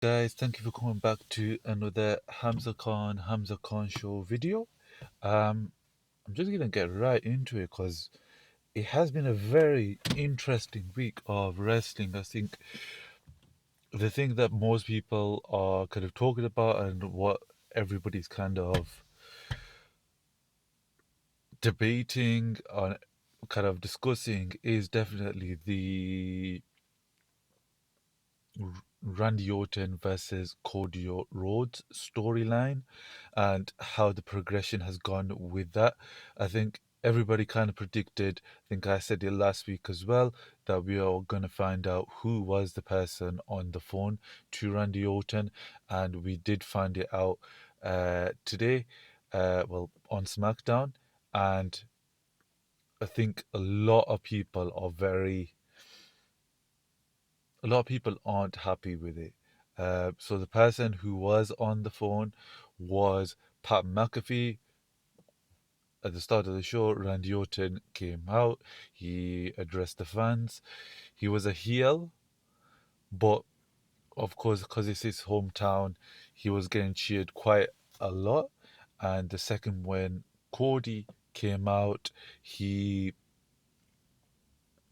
Guys, thank you for coming back to another Hamza Khan show video. Um, I'm just gonna get right into it because it has been a very interesting week of wrestling. I think the thing that most people are kind of talking about and what everybody's kind of debating on, kind of discussing, is definitely the Randy Orton versus Cody Rhodes storyline and how the progression has gone with that. I think everybody kind of predicted, I think I said it last week as well, that we are going to find out who was the person on the phone to Randy Orton, and we did find it out today, well, on SmackDown. And I think a lot of people aren't happy with it. So the person who was on the phone was Pat McAfee. At the start of the show, Randy Orton came out. He addressed the fans. He was a heel, but of course, because it's his hometown, he was getting cheered quite a lot. And the second when Cody came out, he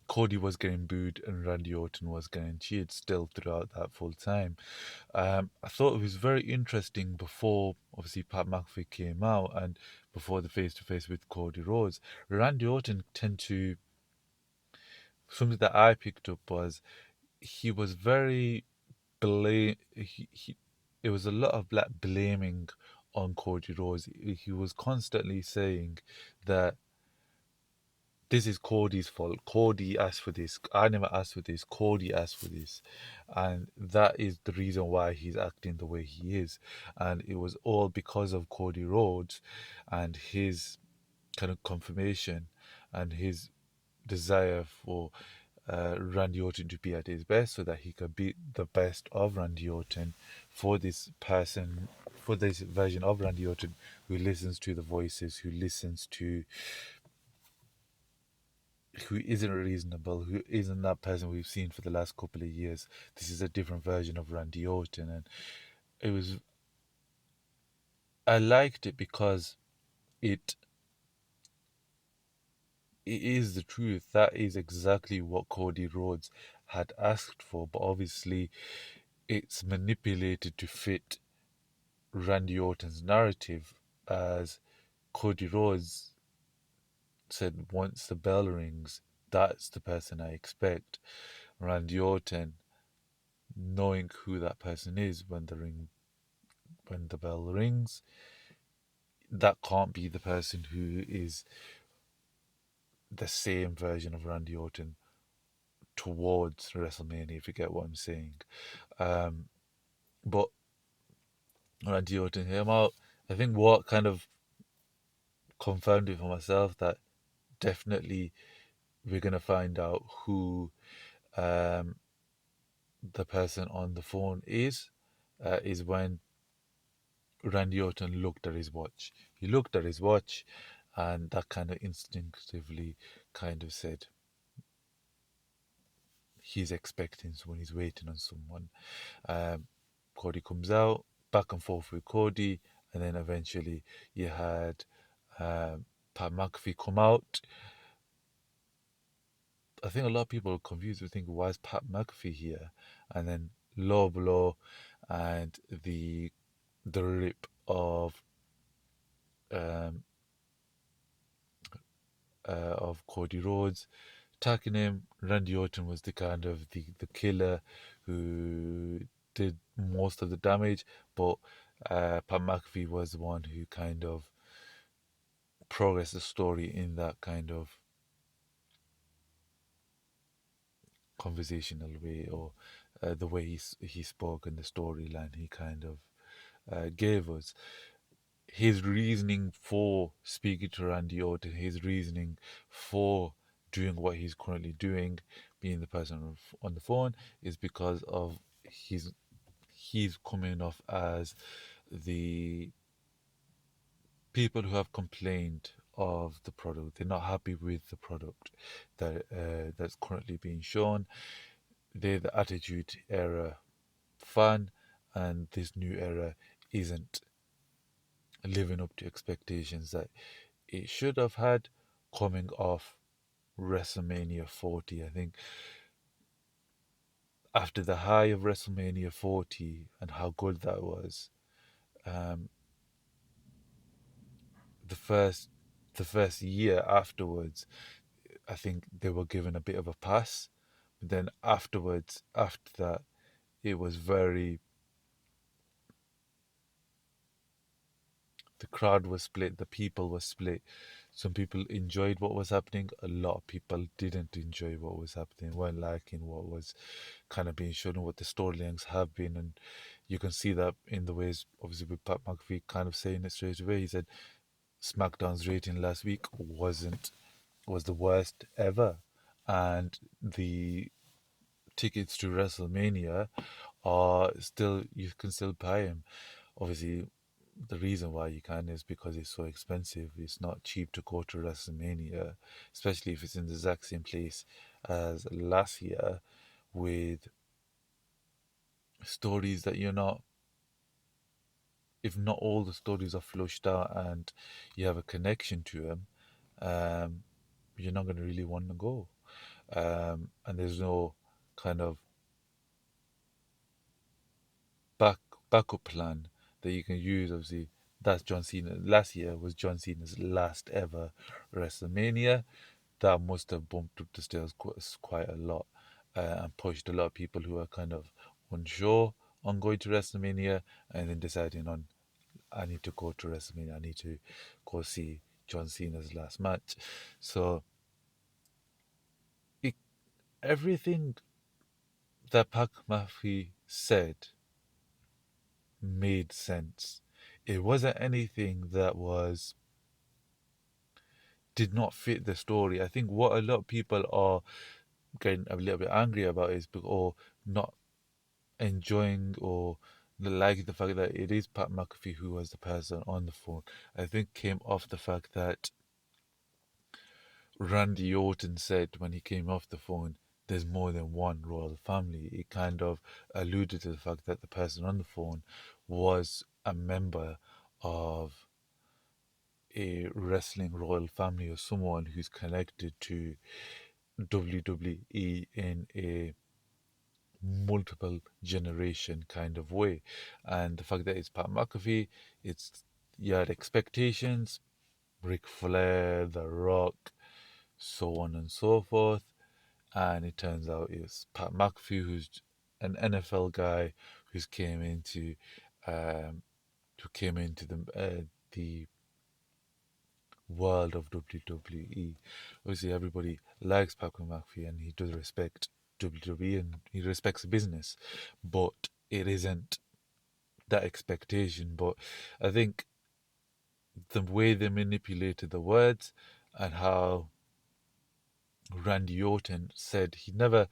Cody was getting booed and Randy Orton was getting cheered still throughout that full time. I thought it was very interesting before, obviously, Pat McAfee came out and before the face to face with Cody Rhodes. Randy Orton tend to, something that I picked up was he was very it was a lot of black blaming on Cody Rhodes. He was constantly saying that this is Cody's fault. Cody asked for this. I never asked for this. Cody asked for this. And that is the reason why he's acting the way he is. And it was all because of Cody Rhodes and his kind of confirmation and his desire for Randy Orton to be at his best so that he could be the best of Randy Orton for this person, for this version of Randy Orton who listens to the voices, who isn't reasonable, who isn't that person we've seen for the last couple of years. This is a different version of Randy Orton, and it was. I liked it because it it is the truth. That is exactly what Cody Rhodes had asked for, but obviously it's manipulated to fit Randy Orton's narrative, as Cody Rhodes said, once the bell rings, that's the person I expect. Randy Orton, knowing who that person is when the bell rings, that can't be the person who is the same version of Randy Orton towards WrestleMania, if you get what I'm saying. Um, but Randy Orton came out. I think what kind of confirmed it for myself that definitely we're gonna find out who um, the person on the phone is when Randy Orton looked at his watch. He looked at his watch, and that kind of instinctively kind of said he's expecting someone, he's waiting on someone. Um, Cody comes out, back and forth with Cody, and then eventually you had Pat McAfee come out. I think a lot of people are confused. They think, why is Pat McAfee here? And then low blow and the rip um, of Cody Rhodes attacking him. Randy Orton was the kind of the killer who did most of the damage, but Pat McAfee was the one who kind of progressed the story in that kind of conversational way, or the way he spoke and the storyline he kind of gave us. His reasoning for speaking to Randy Orton, his reasoning for doing what he's currently doing, being the person on the phone, is because of he's coming off as the people who have complained of the product. They're not happy with the product that's currently being shown. They're the Attitude Era fan, and this new era isn't living up to expectations that it should have had coming off WrestleMania 40. I think after the high of WrestleMania 40 and how good that was, um, the first the first year afterwards, I think they were given a bit of a pass. But then afterwards, after that, it was very the crowd was split, the people were split. Some people enjoyed what was happening, a lot of people didn't enjoy what was happening, weren't liking what was kind of being shown, what the storylines have been. And you can see that in the ways, obviously, with Pat McAfee kind of saying it straight away. He said SmackDown's rating last week was the worst ever, and the tickets to WrestleMania are still, you can still buy them. Obviously, the reason why you can is because it's so expensive. It's not cheap to go to WrestleMania, especially if it's in the exact same place as last year, with stories that you're not, if not all the stories are flushed out and you have a connection to them, um, you're not going to really want to go. And there's no kind of back backup plan that you can use. Obviously, that's John Cena. Last year was John Cena's last ever WrestleMania. That must have bumped up the stairs quite a lot, and pushed a lot of people who are kind of unsure on going to WrestleMania and then deciding on, I need to go to WrestleMania. I need to go see John Cena's last match. So it, everything that Pat McAfee said made sense. It wasn't anything that was did not fit the story. I think what a lot of people are getting a little bit angry about is or not enjoying or liking the fact that it is Pat McAfee who was the person on the phone. I think came off the fact that Randy Orton said when he came off the phone, there's more than one royal family. It kind of alluded to the fact that the person on the phone was a member of a wrestling royal family or someone who's connected to WWE in a multiple generation kind of way. And the fact that it's Pat McAfee, it's, you had expectations, Ric Flair, The Rock, so on and so forth. And it turns out it's Pat McAfee, who's an NFL guy who's um, who came into the world of WWE. Obviously, everybody likes Pat McAfee and he does respect WWE and he respects the business, but it isn't that expectation. But I think the way they manipulated the words and how Randy Orton said it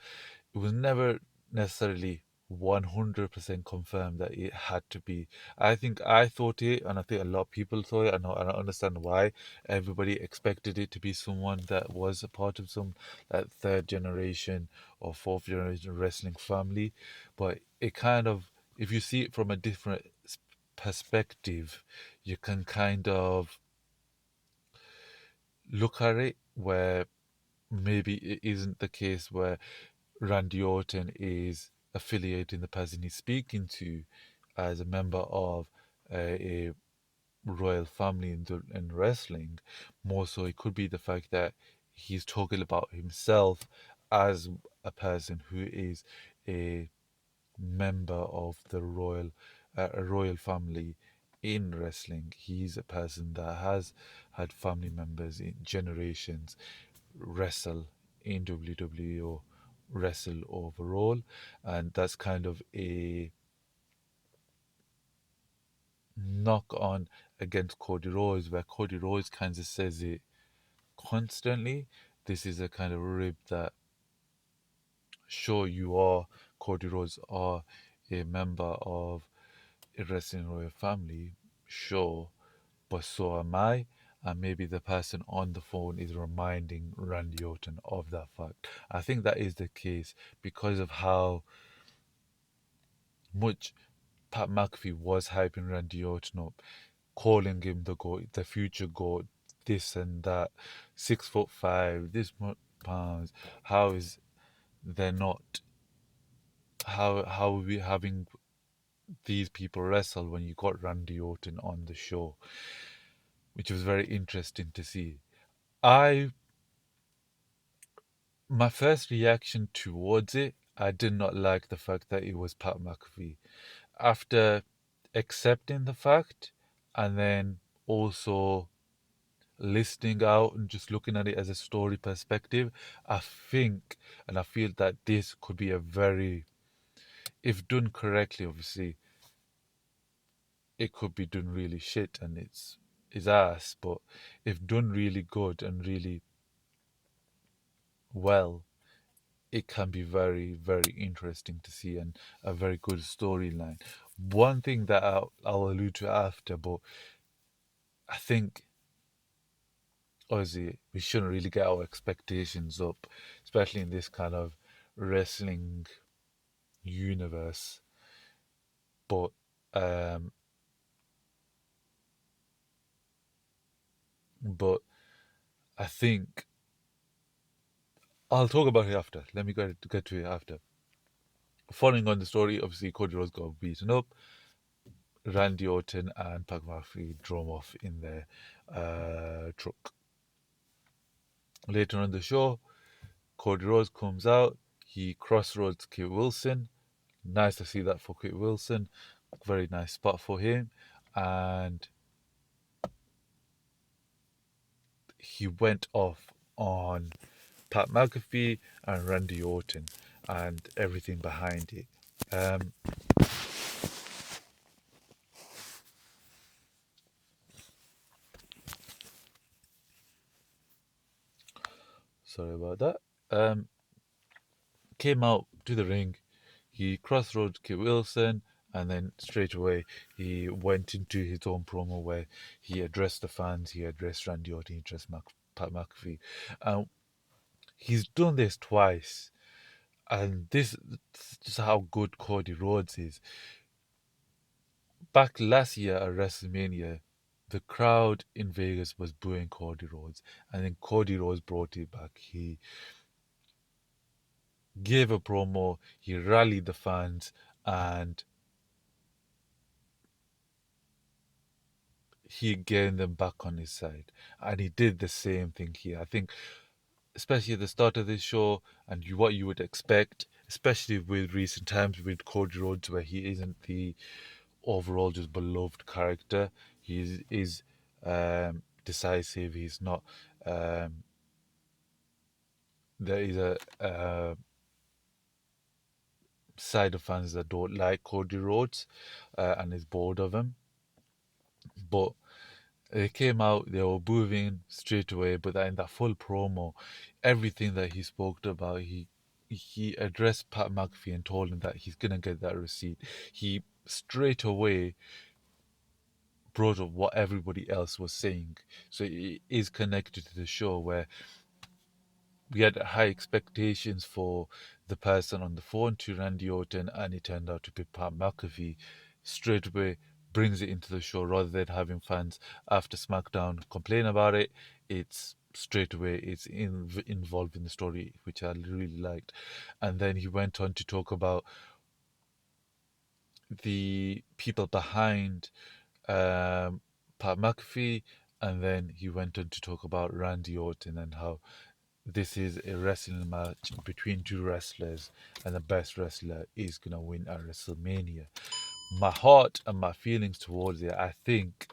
was never necessarily 100% confirmed that it had to be. I think I thought it, and I think a lot of people thought it, and I don't understand why everybody expected it to be someone that was a part of some like third generation or fourth generation wrestling family. But it kind of, if you see it from a different perspective, you can kind of look at it where maybe it isn't the case where Randy Orton is affiliating the person he's speaking to as a member of a royal family in wrestling. More so, it could be the fact that he's talking about himself as a person who is a member of the a royal family in wrestling. He's a person that has had family members in generations wrestle in WWE or wrestle overall, and that's kind of a knock on against Cody Rhodes, where Cody Rhodes kind of says it constantly. This is a kind of rib that, sure, you are, Cody Rhodes are a member of a wrestling royal family, sure, but so am I. And maybe the person on the phone is reminding Randy Orton of that fact. I think that is the case because of how much Pat McAfee was hyping Randy Orton up, calling him the goat, the future goat, this and that, 6'5", this much pounds. How is there not? How are we having these people wrestle when you got Randy Orton on the show, which was very interesting to see. I My first reaction towards it, I did not like the fact that it was Pat McAfee. After accepting the fact and then also listening out and just looking at it as a story perspective, I think and I feel that this could be a very, if done correctly, obviously, it could be done really shit and it's ass, but if done really good and really well, it can be very, very interesting to see and a very good storyline. One thing that I'll allude to after, but I think obviously we shouldn't really get our expectations up, especially in this kind of wrestling universe. But um, but I think I'll talk about it after. Let me get to it after. Following on the story, obviously Cody Rhodes got beaten up. Randy Orton and Pat McAfee drove off in their truck. Later on the show, Cody Rhodes comes out. He crossroads Kit Wilson. Nice to see that for Kit Wilson. Very nice spot for him. And he went off on Pat McAfee and Randy Orton and everything behind it. Um, Sorry about that. Came out to the ring. He crossroads Kit Wilson, and then straight away he went into his own promo where he addressed the fans, he addressed Randy Orton, he addressed Pat McAfee. And he's done this twice, and this is how good Cody Rhodes is. Back last year at WrestleMania, the crowd in Vegas was booing Cody Rhodes, and then Cody Rhodes brought it back. He gave a promo, he rallied the fans, and he gained them back on his side. And he did the same thing here. I think, especially at the start of this show, and what you would expect, especially with recent times with Cody Rhodes, where he isn't the overall just beloved character. He is decisive. He's not. Um, there is a side of fans that don't like Cody Rhodes and is bored of him. But they came out, they were booing straight away. But in that full promo, everything that he spoke about, he addressed Pat McAfee and told him that he's gonna get that receipt. He straight away brought up what everybody else was saying. So it is connected to the show where we had high expectations for the person on the phone to Randy Orton, and it turned out to be Pat McAfee. Straight away brings it into the show rather than having fans after SmackDown complain about it. It's straight away involved in the story, which I really liked. And then he went on to talk about the people behind Pat McAfee, and then he went on to talk about Randy Orton and how this is a wrestling match between two wrestlers, and the best wrestler is gonna win at WrestleMania. My heart and my feelings towards it, I think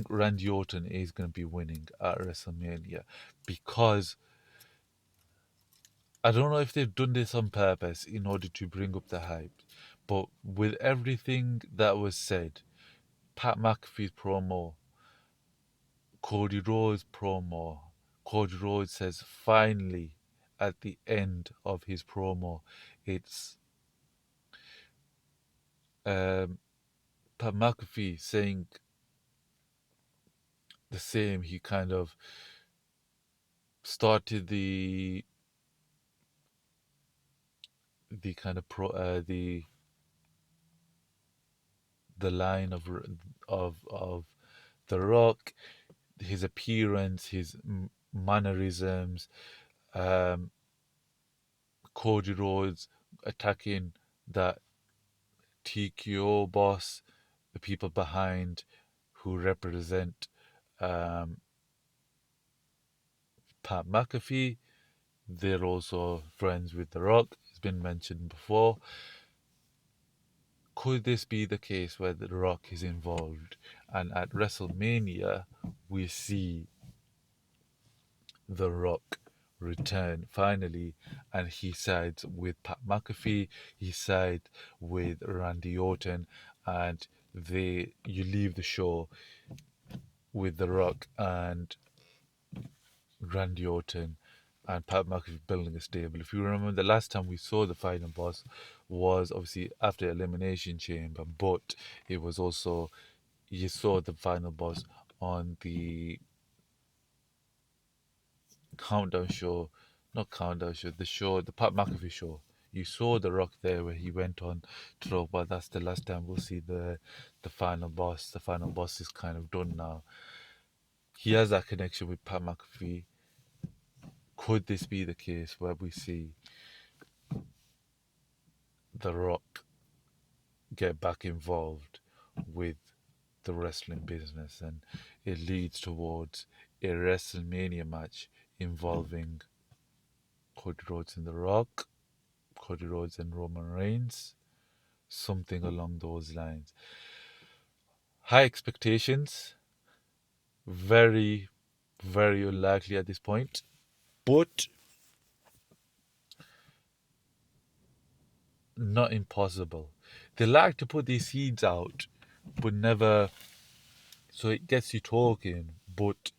Randy Orton is gonna be winning at WrestleMania because I don't know if they've done this on purpose in order to bring up the hype, but with everything that was said, Pat McAfee's promo, Cody Rhodes promo. Cody Rhodes says finally at the end of his promo, it's Pat McAfee saying the same. He kind of started the kind of the the line of The Rock, his appearance, his mannerisms, um, Cody Rhodes attacking that TKO boss, the people behind who represent um, Pat McAfee. They're also friends with The Rock. It's been mentioned before. Could this be the case where The Rock is involved? And at WrestleMania, we see The Rock return finally, and he sides with Pat McAfee. He sides with Randy Orton, and you leave the show with The Rock and Randy Orton and Pat McAfee building a stable. If you remember, the last time we saw the final boss was obviously after Elimination Chamber, but it was also you saw the final boss on the countdown show, not countdown show, the Pat McAfee show. You saw The Rock there where he went on to talk about that's the last time we'll see the final boss. The final boss is kind of done now. He has that connection with Pat McAfee. Could this be the case where we see The Rock get back involved with the wrestling business and it leads towards a WrestleMania match involving Cody Rhodes and The Rock, Cody Rhodes and Roman Reigns, something along those lines. High expectations, very, very unlikely at this point, but not impossible. They like to put these seeds out, but never, so it gets you talking, but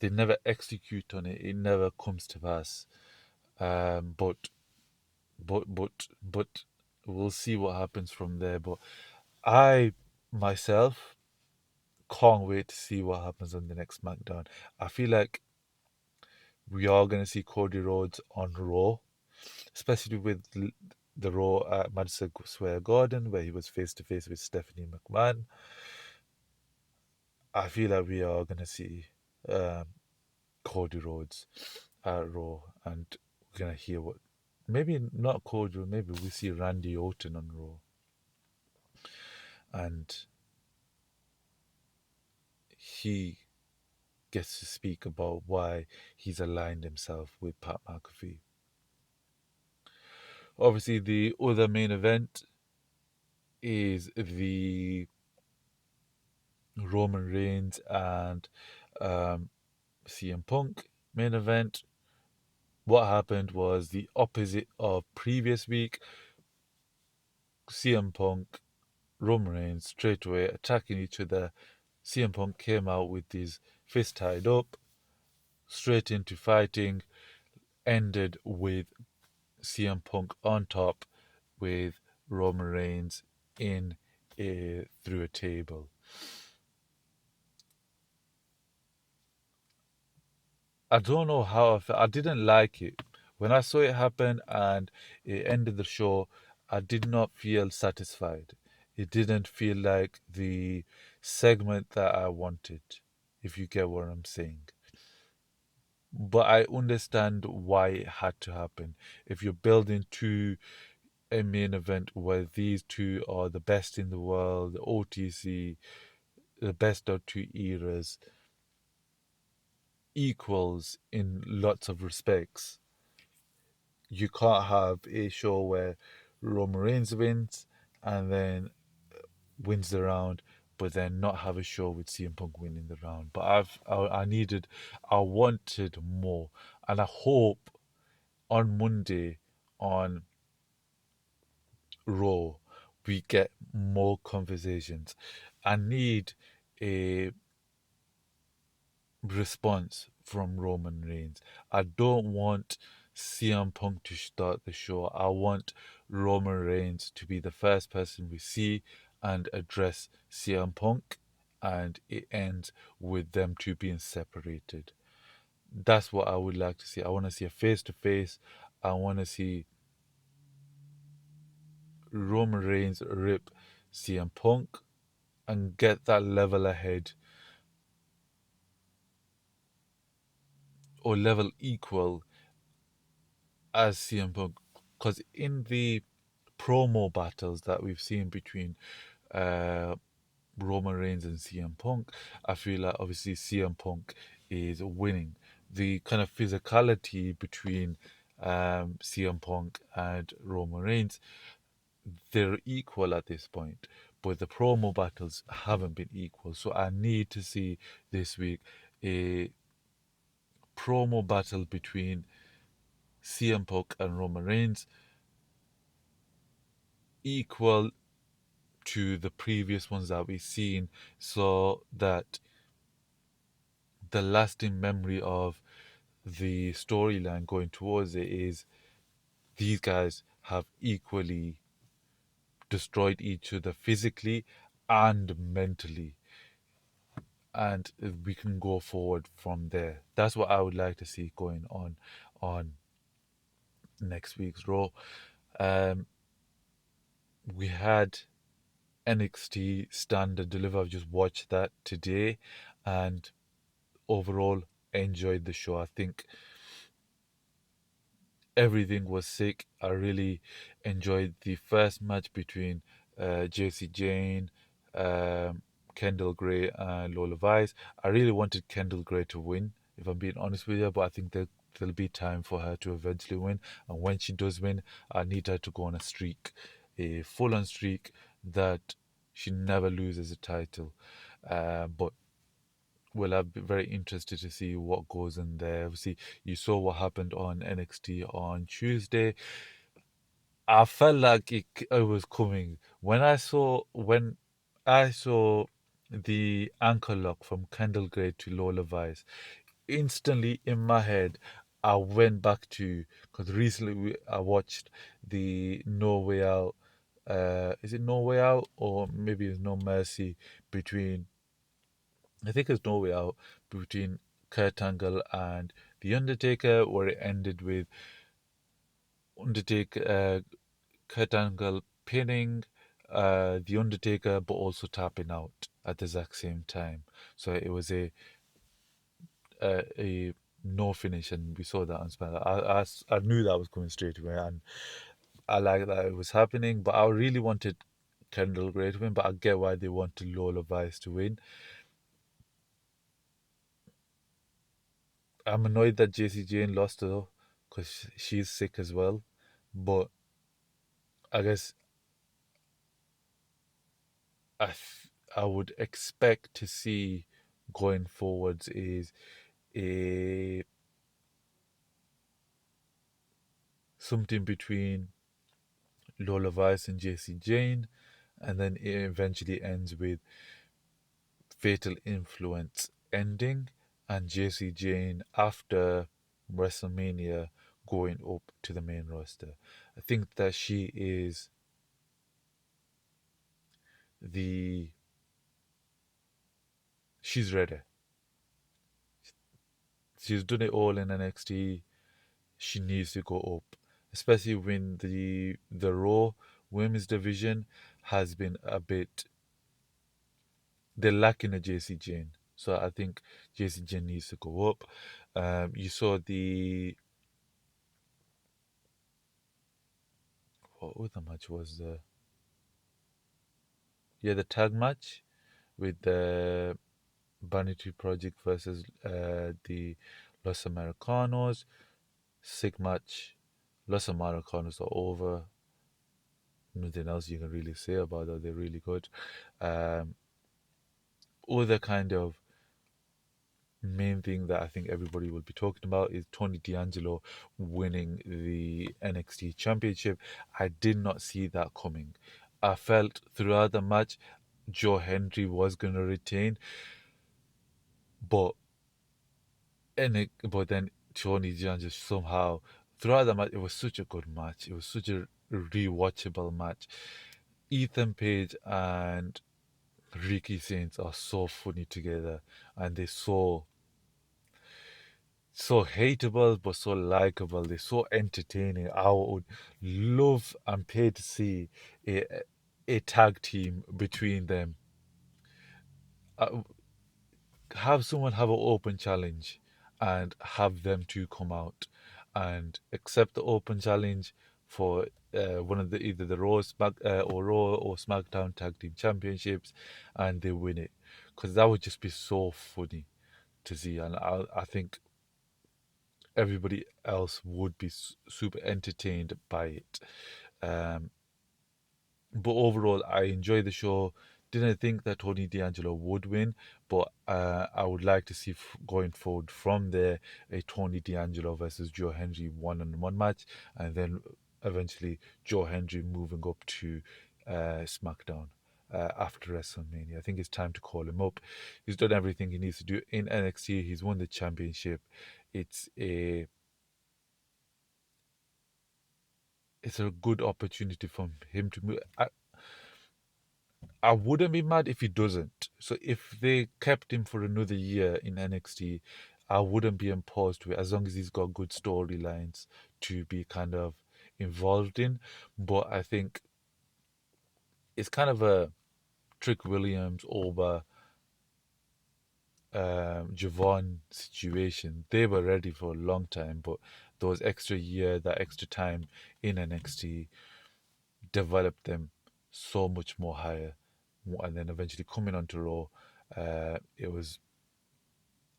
they never execute on it. It never comes to pass. But but we'll see what happens from there. But I myself can't wait to see what happens on the next SmackDown. I feel like we are going to see Cody Rhodes on Raw, especially with the Raw at Madison Square Garden, where he was face to face with Stephanie McMahon. I feel like we are going to see um, Cody Rhodes at Raw, and we're going to hear what. Maybe not Cody, maybe we see Randy Orton on Raw. And he gets to speak about why he's aligned himself with Pat McAfee. Obviously, the other main event is the Roman Reigns and CM Punk main event. What happened was the opposite of previous week. CM Punk, Roman Reigns straight away attacking each other. CM Punk came out with his fist tied up, straight into fighting, ended with CM Punk on top with Roman Reigns in through a table. I don't know how I felt. I didn't like it. When I saw it happen and it ended the show, I did not feel satisfied. It didn't feel like the segment that I wanted, if you get what I'm saying. But I understand why it had to happen. If you're building to a main event where these two are the best in the world, the OTC, the best of two eras, equals in lots of respects. You can't have a show where Roman Reigns wins and then wins the round, but then not have a show with CM Punk winning the round. But I wanted more, and I hope on Monday on Raw we get more conversations. I need a response from Roman Reigns. I don't want CM Punk to start the show. I want Roman Reigns to be the first person we see and address CM Punk, and it ends with them two being separated. That's what I would like to see. I want to see a face to face. I want to see Roman Reigns rip CM Punk and get that level ahead or level equal as CM Punk. Because in the promo battles that we've seen between uh, Roman Reigns and CM Punk, I feel like obviously CM Punk is winning. The kind of physicality between CM Punk and Roman Reigns, they're equal at this point, but the promo battles haven't been equal. So I need to see this week a promo battle between CM Punk and Roman Reigns equal to the previous ones that we've seen, so that the lasting memory of the storyline going towards it is these guys have equally destroyed each other physically and mentally, and we can go forward from there. That's what I would like to see going on next week's Raw. Um, we had NXT Stand and Deliver. I've just watched that today, and overall enjoyed the show. I think everything was sick. I really enjoyed the first match between JC Jane, um, Kendall Gray, and Lola Vice. I really wanted Kendall Gray to win, if I'm being honest with you, but I think there'll be time for her to eventually win. And when she does win, I need her to go on a streak, a full on streak that she never loses a title. But well, I'll be very interested to see what goes in there. Obviously, you saw what happened on NXT on Tuesday. I felt like it was coming when I saw the ankle lock from Kendall Gray to Lola Vice. Instantly in my head, I went back to because recently I watched the No Way Out. Is it No Way Out or maybe it's No Mercy between I think it's No Way Out between Kurt Angle and The Undertaker, where it ended with Undertaker, Kurt Angle pinning The Undertaker, but also tapping out at the exact same time. So it was a no finish, and we saw that on SmackDown. I knew that was coming straight away, and I like that it was happening. But I really wanted Kendall Gray to win, but I get why they wanted Lola Vice to win. I'm annoyed that JC Jane lost though, because she's sick as well. But I guess I would expect to see going forwards is a something between Lola Vice and JC Jane, and then it eventually ends with Fatal Influence ending and JC Jane after WrestleMania going up to the main roster. I think that the she's ready. She's done it all in NXT. She needs to go up, especially when the Raw women's division has been a bit. They're lacking a JC Jane, so I think JC Jane needs to go up. You saw what other match was the the tag match with the Vanity Project versus the Los Americanos. Sick match. Los Americanos are over. Nothing else you can really say about that. They're really good. Um, Other kind of main thing that I think everybody will be talking about is Tony D'Angelo winning the NXT Championship. I did not see that coming. I felt throughout the match Joe Hendry was going to retain, but but then Tony D'Angelo somehow throughout the match it was such a good match. It was such a rewatchable match. Ethan Page and Ricky Saints are so funny together, and they're so So hateable but so likable. They're so entertaining. I would love and pay to see a a tag team between them. Uh, have someone have an open challenge and have them two come out and accept the open challenge for one of the either the Raw or SmackDown Tag Team Championships, and they win it, because that would just be so funny to see, and I think everybody else would be super entertained by it. Um, but overall, I enjoy the show. Didn't think that Tony D'Angelo would win, but I would like to see going forward from there a Tony D'Angelo versus Joe Hendry one-on-one match, and then eventually Joe Hendry moving up to SmackDown after WrestleMania. I think it's time to call him up. He's done everything he needs to do in NXT. He's won the championship. It's a it's a good opportunity for him to move. I wouldn't be mad if he doesn't. So if they kept him for another year in NXT, I wouldn't be opposed to it as long as he's got good storylines to be kind of involved in. But I think it's kind of a Trick Williams over Javon situation. They were ready for a long time, but those extra year, that extra time in NXT developed them so much more higher. And then eventually coming onto Raw, it was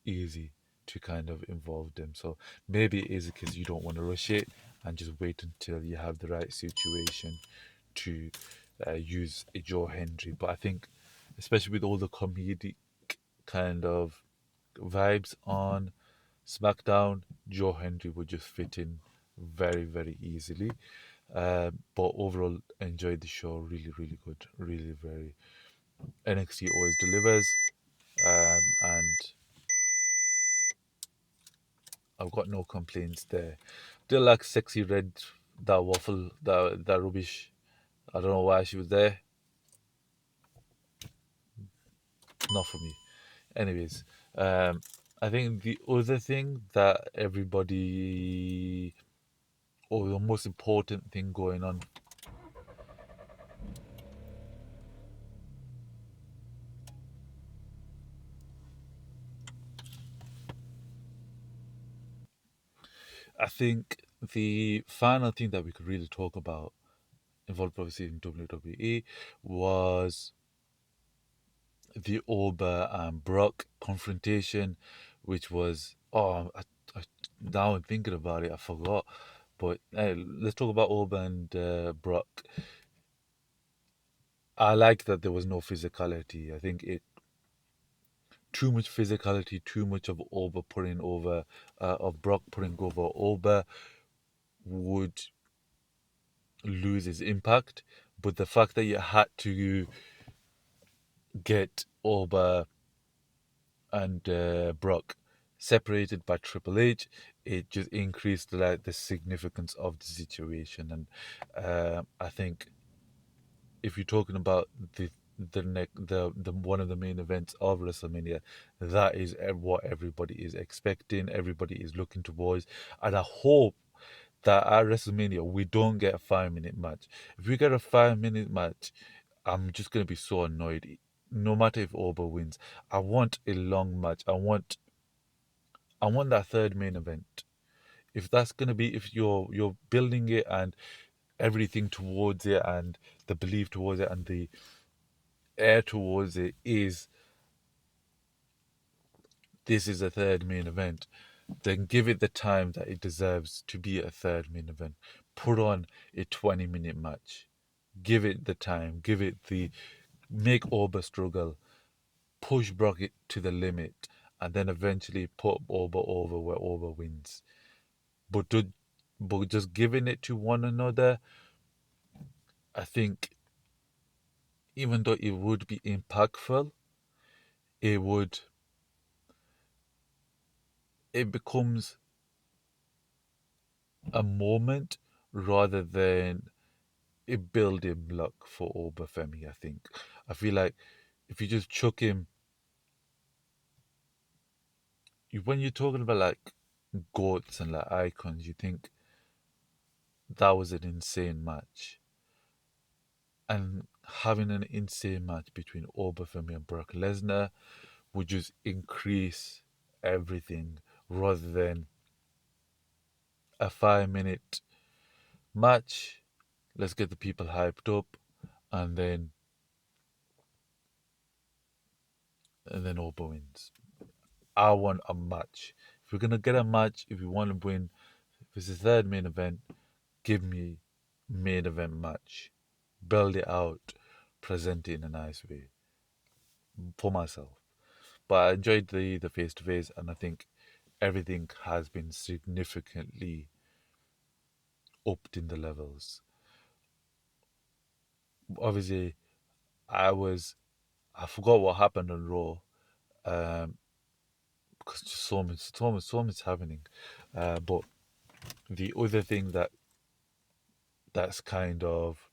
easy to kind of involve them. So maybe it is because you don't want to rush it and just wait until you have the right situation to use a Joe Hendry. But I think, especially with all the comedic kind of vibes on SmackDown, Joe Hendry would just fit in very, very easily. But overall, enjoyed the show. Really, really good. Really, very. NXT always delivers. And I've got no complaints there. Still like sexy red, that waffle, that rubbish. I don't know why she was there. Not for me. Anyways, I think the other thing that everybody, or the most important thing going on, I think the final thing that we could really talk about involved obviously in WWE was the Oba and Brock confrontation, which was now I'm thinking about it, I forgot. But let's talk about Oba and Brock. I like that there was no physicality. I think it too much physicality, too much of Oba putting over, of Brock putting over Oba would lose its impact. But the fact that you had to get Oba and Brock separated by Triple H, it just increased like the significance of the situation. And I think if you're talking about the one of the main events of WrestleMania, that is what everybody is expecting, everybody is looking towards, and I hope that at WrestleMania we don't get a 5 minute match. If we get a 5 minute match, I'm just gonna be so annoyed. No matter if Oba wins, I want a long match. I want that third main event. If that's gonna be, if you're building it and everything towards it and the belief towards it and the air towards it is this is a third main event, then give it the time that it deserves to be a third main event. Put on a 20-minute match. Give it the time. Give it the make Oba struggle. Push Brock it to the limit, and then eventually put Oba over where Oba wins. But but just giving it to one another, I think even though it would be impactful, it would it becomes a moment rather than a building block for Obafemi, I think. I feel like if you just chuck him, when you're talking about like goats and like icons, you think that was an insane match. And having an insane match between Oberfemi and Brock Lesnar would just increase everything rather than a 5 minute match. Let's get the people hyped up and then Ober wins. I want a match. If we're gonna get a match, if we want to win, if it's the third main event, give me main event match. Build it out, present it in a nice way for myself. But I enjoyed the face to face, and I think everything has been significantly upped in the levels. Obviously, I forgot what happened on Raw, um, because just so much happening. But the other thing that's kind of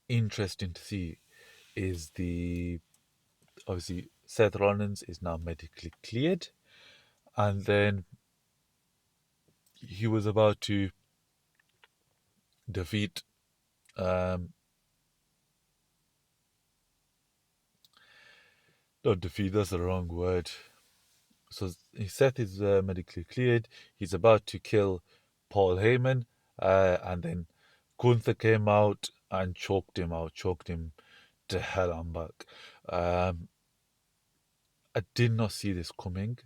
interesting to see is the obviously Seth Rollins is now medically cleared, and then he was about to defeat um not defeat, that's the wrong word. So Seth is medically cleared. He's about to kill Paul Heyman, and then Gunther came out and choked him to hell and back. Um, I did not see this coming.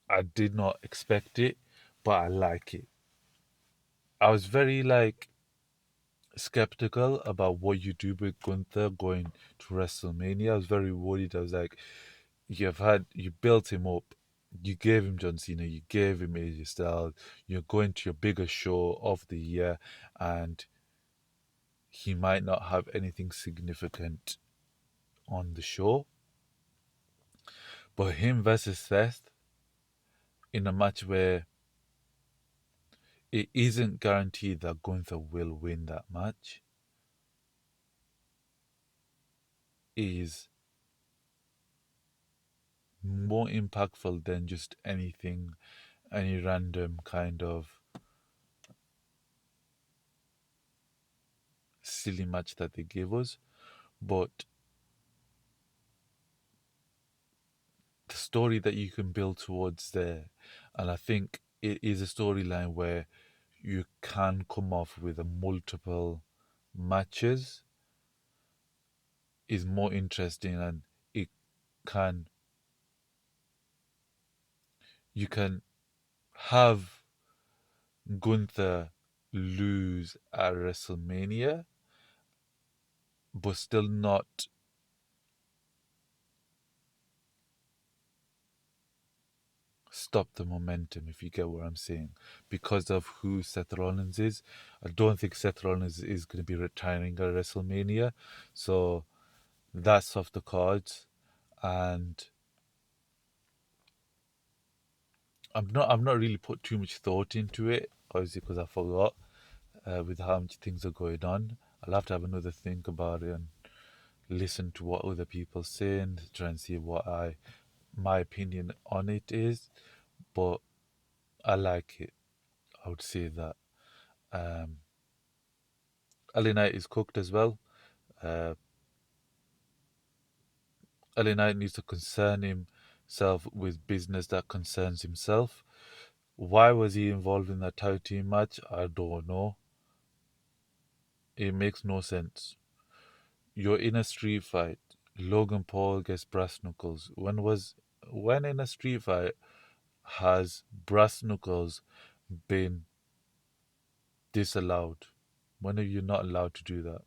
I did not expect it, but I like it. I was very skeptical about what you do with Gunther going to WrestleMania. I was very worried. I was like, you built him up, you gave him John Cena, you gave him AJ Styles, you're going to your biggest show of the year, and he might not have anything significant on the show. But him versus Seth in a match where it isn't guaranteed that Gunther will win that match is more impactful than just any random kind of silly match that they gave us. But the story that you can build towards there, and I think it is a storyline where you can come off with a multiple matches is more interesting, and it can you can have Gunther lose at WrestleMania but still not stop the momentum, if you get what I'm saying, because of who Seth Rollins is. I don't think Seth Rollins is going to be retiring at WrestleMania, so that's off the cards. And I've not really put too much thought into it, obviously because I forgot with how much things are going on. I'll have to have another think about it and listen to what other people say and try and see what my opinion on it is. But I like it. I would say that. Um, LA Knight is cooked as well. Uh, LA Knight needs to concern himself with business that concerns himself. Why was he involved in that tag team match? I don't know. It makes no sense. You're in a street fight. Logan Paul gets brass knuckles. When in a street fight has brass knuckles been disallowed? When are you not allowed to do that?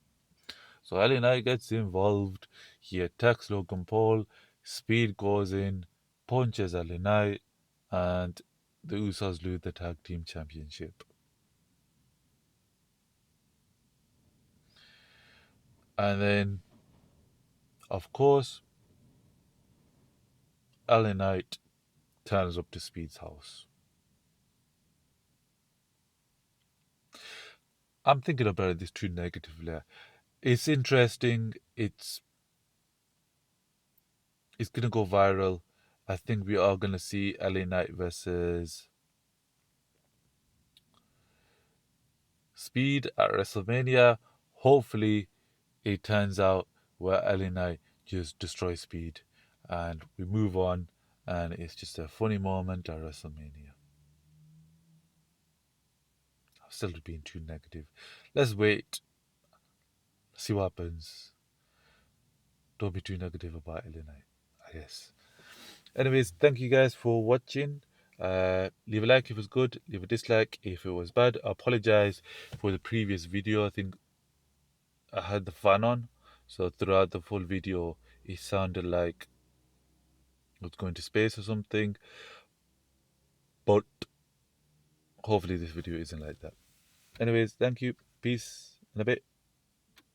So LA Knight gets involved. He attacks Logan Paul. Speed goes in, punches LA Knight, and the Usos lose the tag team championship. And then, of course, LA Knight turns up to Speed's house. I'm thinking about this too negatively. It's interesting. It's gonna go viral. I think we are going to see LA Knight versus Speed at WrestleMania. Hopefully, it turns out where LA Knight just destroys Speed and we move on, and it's just a funny moment at WrestleMania. I'm still being too negative. Let's wait, see what happens. Don't be too negative about LA Knight, I guess. Anyways, thank you guys for watching. Leave a like if it was good, leave a dislike if it was bad. I apologize for the previous video. I think I had the fan on, so throughout the full video it sounded like I was going to space or something, but hopefully this video isn't like that. Anyways, thank you, peace in a bit.